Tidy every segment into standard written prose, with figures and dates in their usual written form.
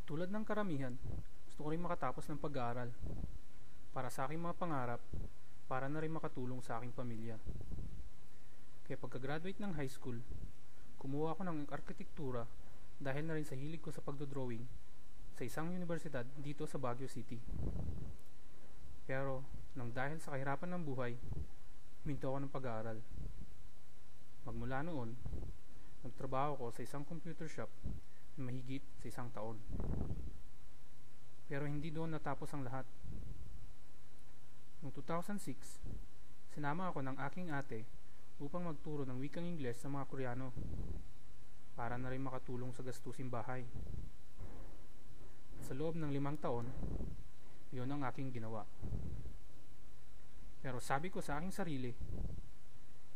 Tulad ng karamihan, gusto ko rin makatapos ng pag-aaral para sa aking mga pangarap, para na rin makatulong sa aking pamilya. Kaya pagka-graduate ng high school, kumuha ako ng arkitektura dahil na rin sa hilig ko sa pagdodrawing sa isang universidad dito sa Baguio City. Pero nang dahil sa kahirapan ng buhay, huminto ako ng pag-aaral. Magmula noon, nagtrabaho ko sa isang computer shop na mahigit sa 1 taon. Pero hindi doon natapos ang lahat. Noong 2006, sinama ako ng aking ate upang magturo ng wikang Ingles sa mga Koreano para na rin makatulong sa gastusin bahay. Sa loob ng 5 taon, yun ang aking ginawa. Pero sabi ko sa aking sarili,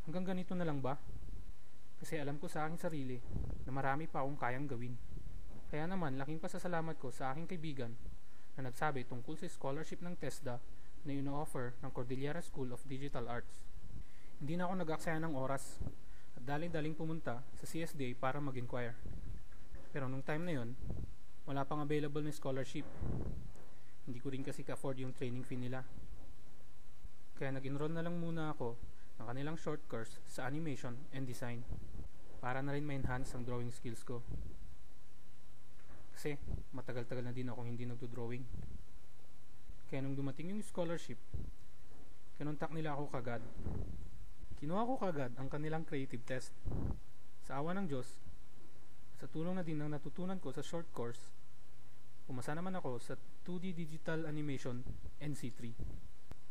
hanggang ganito na lang ba? Kasi alam ko sa aking sarili na marami pa akong kayang gawin. Kaya naman, laking pasasalamat ko sa aking kaibigan na nagsabi tungkol sa scholarship ng TESDA na ino-offer ng Cordillera School of Digital Arts. Hindi na ako nag-aksaya ng oras at daling-daling pumunta sa CSDA para mag-inquire. Pero nung time na yon, wala pang available na scholarship. Hindi ko rin kasi ka-afford yung training fee nila. Kaya nag-enroll na lang muna ako ng kanilang short course sa animation and design para na rin ma-enhance ang drawing skills ko. Kasi matagal-tagal na din ako hindi nagdo-drawing. Kaya nung dumating yung scholarship, kinontak nila ako kagad. Kinuha ko kagad ang kanilang creative test. Sa awa ng Diyos, sa tulong na din ng natutunan ko sa short course, pumasa naman ako sa 2D Digital Animation NC3.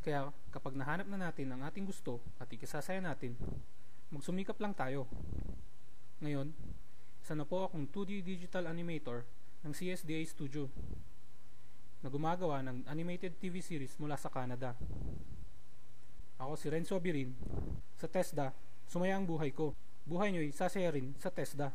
Kaya kapag nahanap na natin ang ating gusto at ikasasaya natin, magsumikap lang tayo. Ngayon, isa na po akong 2D Digital Animator ng CSDA Studio na gumagawa ng animated TV series mula sa Canada. Ako si Renzo Abirin. Sa TESDA, sumaya ang buhay ko. Buhay nyo'y sasaya rin sa TESDA.